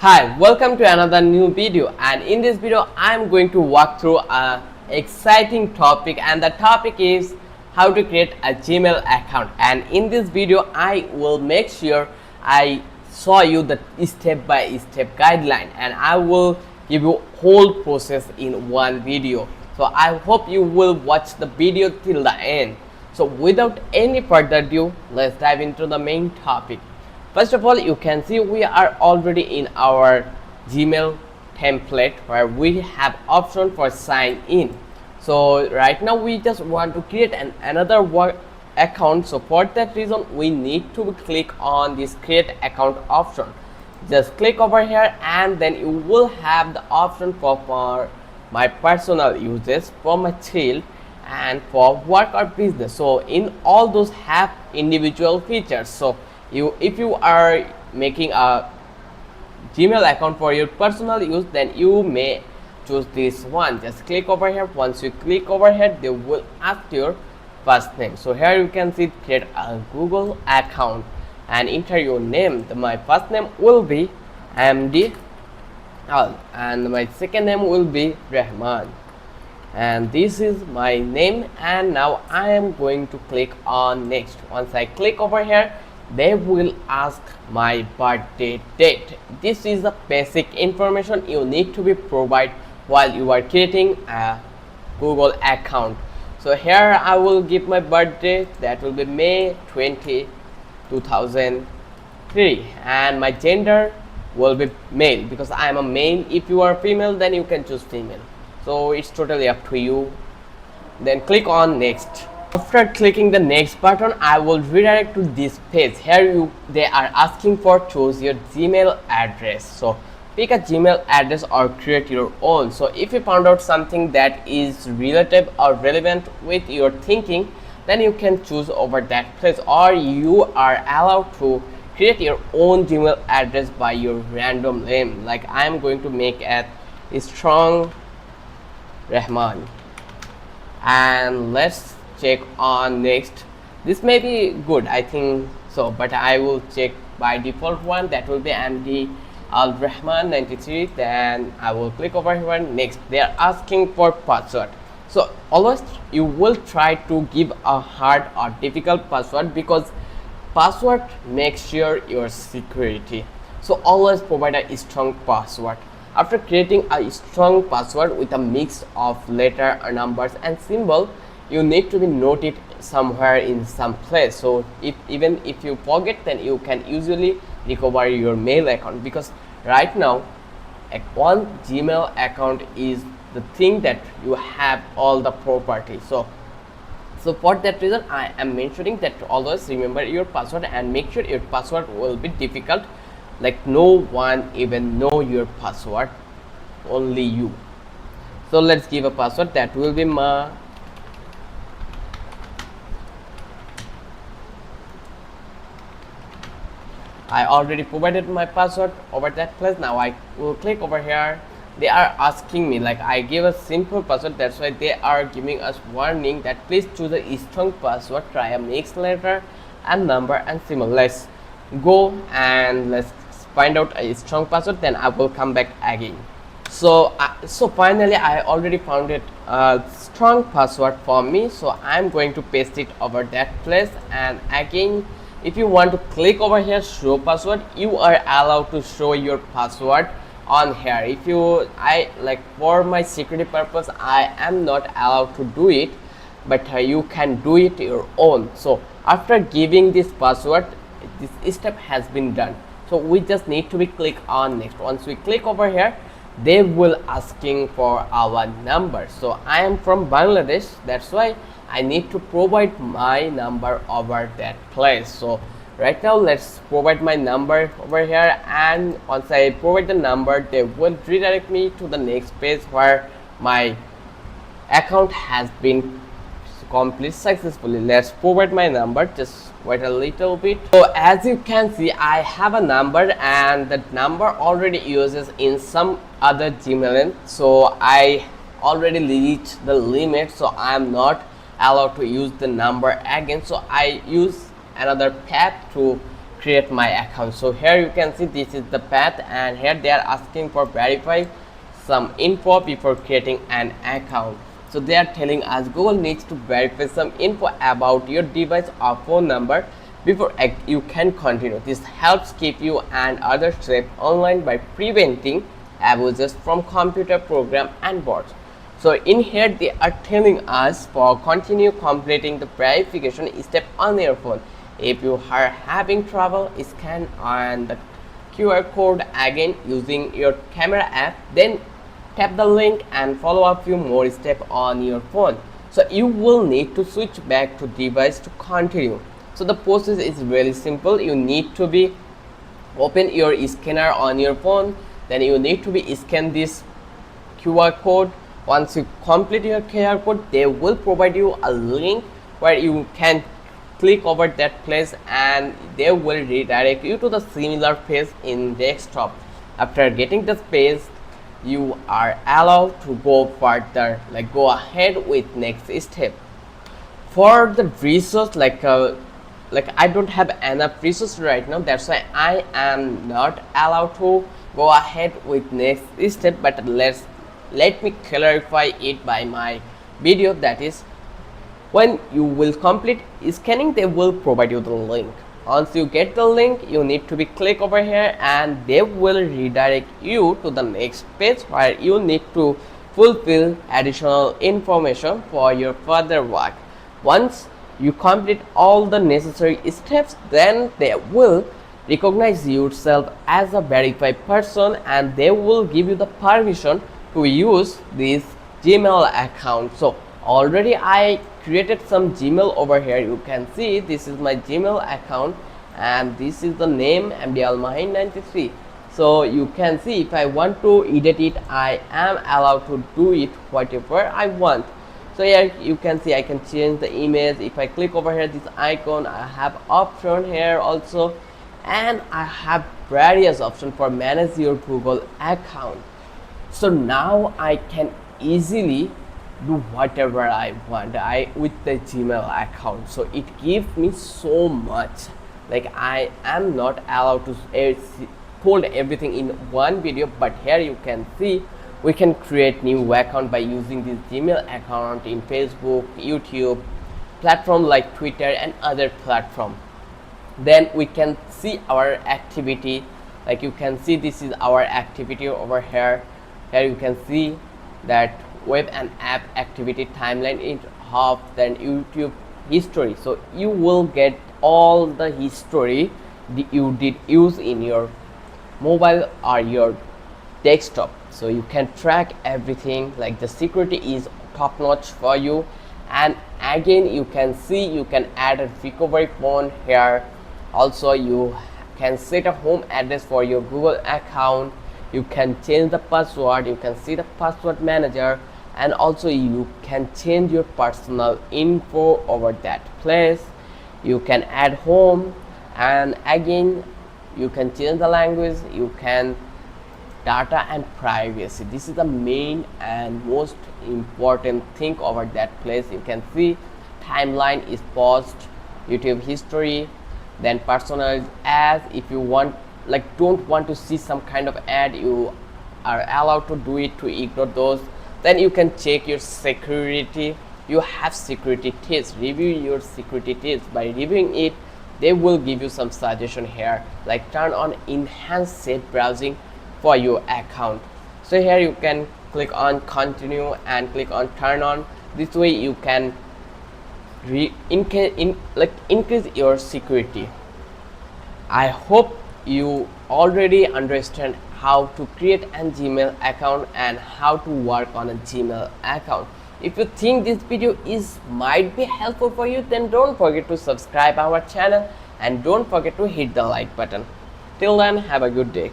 Hi, welcome to another new video, and in this video I am going to walk through a exciting topic, and the topic is how to create a Gmail account. And in this video I will make sure I show you the step by step guideline, and I will give you whole process in one video. So I hope you will watch the video till the end. So without any further ado, let's dive into the main topic. First of all, you can see we are already in our Gmail template where we have option for sign in. So right now we just want to create another work account. So for that reason we need to click on this create account option. Just click over here and then you will have the option for my personal uses, for my child, and for work or business. So in all those have individual features. So if you are making a Gmail account for your personal use, then you may choose this one. Just click over here. Once you click over here, they will ask your first name. So here you can see create a Google account and enter your name. My first name will be MD Al and my second name will be Rahman, and this is my name. And now I am going to click on next. Once I click over here, they will ask my birthday date. This is the basic information you need to be provide while you are creating a Google account. So here I will give my birthday, that will be May 20, 2003, and my gender will be male because I am a male. If you are female, then you can choose female. So it's totally up to you. Then click on next. After clicking the next button, I will redirect to this page. Here they are asking for choose your Gmail address. So pick a Gmail address or create your own. So if you found out something that is relative or relevant with your thinking, then you can choose over that place, or you are allowed to create your own Gmail address by your random name. Like I am going to make a strong Rahman, and let's check on next. This may be good, I think so, but I will check by default one, that will be MD Al Rahman 93. Then I will click over here next. They are asking for password. So always you will try to give a hard or difficult password because password makes sure your security. So always provide a strong password. After creating a strong password with a mix of letter, numbers and symbol, you need to be noted somewhere in some place. So even if you forget, then you can usually recover your mail account, because right now one Gmail account is the thing that you have all the property. So for that reason I am mentioning that always remember your password and make sure your password will be difficult, like no one even know your password, only you. So let's give a password that will be I already provided my password over that place. Now I will click over here. They are asking me, like I gave a simple password, that's why they are giving us warning that please choose a strong password, try a mixed letter and number and symbol. Let's go and let's find out a strong password, then I will come back again. So finally I already found it a strong password for me, so I'm going to paste it over that place. And again, if you want to click over here show password, you are allowed to show your password on here. If you like for my security purpose I am not allowed to do it, but you can do it your own. So after giving this password, this step has been done. So we just need to be click on next. Once we click over here, they will asking for our number. So I am from Bangladesh, that's why I need to provide my number over that place. So right now let's provide my number over here, and once I provide the number, they will redirect me to the next page where my account has been complete successfully. Let's provide my number, just wait a little bit. So as you can see, I have a number and that number already uses in some other Gmail, so I already reached the limit, so I am not allowed to use the number again. So I use another path to create my account. So here you can see this is the path, and here they are asking for verify some info before creating an account. So they are telling us Google needs to verify some info about your device or phone number before you can continue. This helps keep you and others safe online by preventing abuses from computer program and bots. So in here they are telling us for continue completing the verification step on your phone. If you are having trouble, scan on the QR code again using your camera app, then tap the link and follow a few more steps on your phone. So you will need to switch back to device to continue. So the process is really simple. You need to be open your scanner on your phone, then you need to be scan this QR code. Once you complete your QR code, they will provide you a link where you can click over that place and they will redirect you to the similar page in desktop. After getting this page, you are allowed to go further, like go ahead with next step. For the resource, like I don't have enough resources right now, that's why I am not allowed to go ahead with next step, but let me clarify it by my video. That is, when you will complete scanning, they will provide you the link. Once you get the link, you need to be click over here and they will redirect you to the next page where you need to fulfill additional information for your further work. Once you complete all the necessary steps, then they will recognize yourself as a verified person and they will give you the permission to use this Gmail account. So already I created some Gmail over here. You can see this is my Gmail account and this is the name MDAlmahin93. So you can see if I want to edit it, I am allowed to do it whatever I want. So here you can see I can change the image. If I click over here this icon, I have option here also, and I have various options for manage your Google account. So now I can easily do whatever I want with the Gmail account. So it gives me so much. Like I am not allowed to hold everything in one video, but here you can see we can create new account by using this Gmail account in Facebook, YouTube, platform like Twitter and other platform. Then we can see our activity. Like you can see this is our activity over here. Here you can see that web and app activity timeline in half, then YouTube history. So you will get all the history that you did use in your mobile or your desktop. So you can track everything. Like the security is top notch for you. And again you can see you can add a recovery phone here. Also you can set a home address for your Google account. You can change the password. You can see the password manager, and also you can change your personal info over that place. You can add home, and again you can change the language. You can data and privacy. This is the main and most important thing over that place. You can see timeline is paused, YouTube history, then personalized ads. If you want, like don't want to see some kind of ad, you are allowed to do it to ignore those. Then you can check your security. You have security tips. Review your security tips. By reviewing it, they will give you some suggestion here, like turn on enhanced safe browsing for your account. So here you can click on continue and click on turn on. This way you can increase your security. I hope you already understand how to create a Gmail account and how to work on a Gmail account. If you think this video might be helpful for you, then don't forget to subscribe our channel and don't forget to hit the like button. Till then, have a good day.